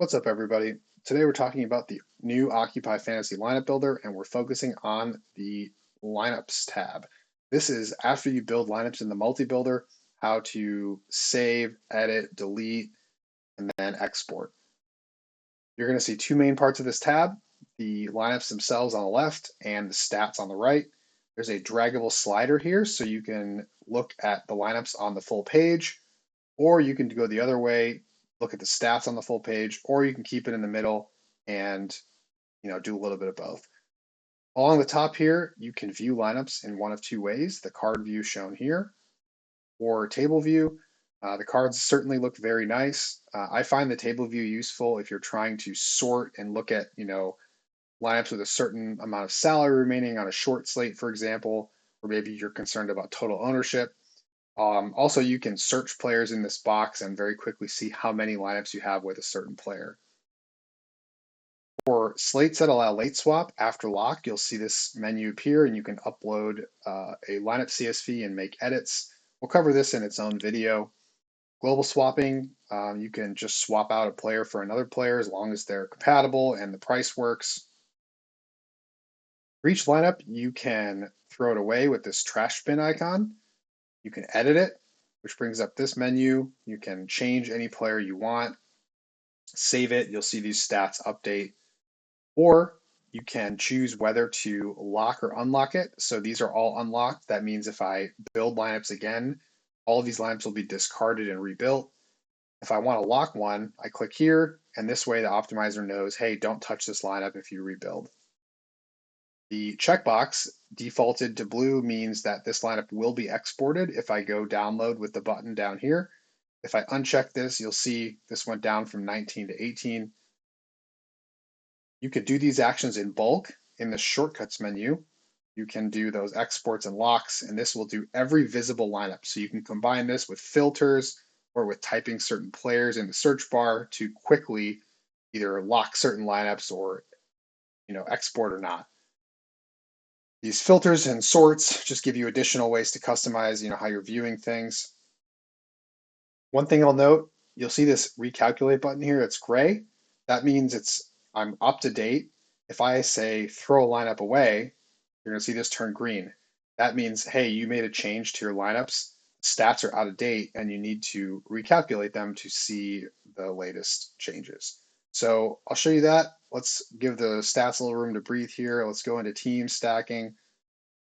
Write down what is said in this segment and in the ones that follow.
What's up, everybody? Today we're talking about the new Occupy Fantasy Lineup Builder, and we're focusing on the Lineups tab. This is after you build lineups in the multi-builder, how to save, edit, delete, and then export. You're going to see two main parts of this tab, the lineups themselves on the left and the stats on the right. There's a draggable slider here, so you can look at the lineups on the full page, or you can go the other way, look at the stats on the full page, or you can keep it in the middle and do a little bit of both. Along the top here, you can view lineups in one of two ways, the card view shown here or table view. The cards certainly look very nice. I find the table view useful if you're trying to sort and look at, lineups with a certain amount of salary remaining on a short slate, for example, or maybe you're concerned about total ownership. Also, you can search players in this box and very quickly see how many lineups you have with a certain player. For slates that allow late swap after lock, you'll see this menu appear and you can upload a lineup CSV and make edits. We'll cover this in its own video. Global swapping, you can just swap out a player for another player as long as they're compatible and the price works. For each lineup, you can throw it away with this trash bin icon. You can edit it, which brings up this menu. You can change any player you want, save it. You'll see these stats update, or you can choose whether to lock or unlock it. So these are all unlocked. That means if I build lineups again, all of these lineups will be discarded and rebuilt. If I want to lock one, I click here, and this way the optimizer knows, hey, don't touch this lineup if you rebuild. The checkbox defaulted to blue means that this lineup will be exported if I go download with the button down here. If I uncheck this, you'll see this went down from 19 to 18. You could do these actions in bulk in the shortcuts menu. You can do those exports and locks, and this will do every visible lineup. So you can combine this with filters or with typing certain players in the search bar to quickly either lock certain lineups or export or not. These filters and sorts just give you additional ways to customize, how you're viewing things. One thing I'll note, you'll see this recalculate button here. It's gray. That means I'm up to date. If I say throw a lineup away, you're going to see this turn green. That means, hey, you made a change to your lineups. Stats are out of date, and you need to recalculate them to see the latest changes. So I'll show you that. Let's give the stats a little room to breathe here. Let's go into team stacking.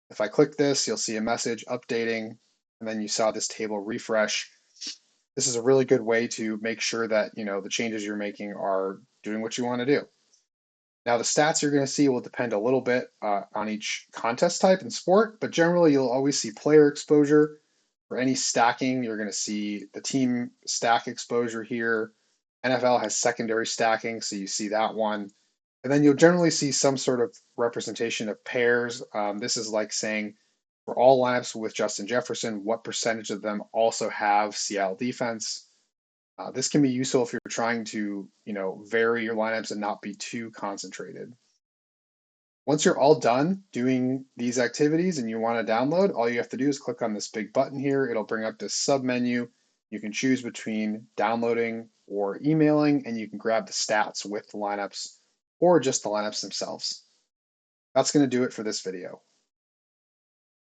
If I click this, you'll see a message updating, and then you saw this table refresh. This is a really good way to make sure that the changes you're making are doing what you want to do. Now the stats you're going to see will depend a little bit on each contest type and sport, but generally you'll always see player exposure. For any stacking, you're going to see the team stack exposure here. NFL has secondary stacking, so you see that one. And then you'll generally see some sort of representation of pairs. This is like saying for all lineups with Justin Jefferson, what percentage of them also have Seattle defense? This can be useful if you're trying to, vary your lineups and not be too concentrated. Once you're all done doing these activities and you want to download, all you have to do is click on this big button here. It'll bring up this sub menu. You can choose between downloading or emailing, and you can grab the stats with the lineups or just the lineups themselves. That's going to do it for this video.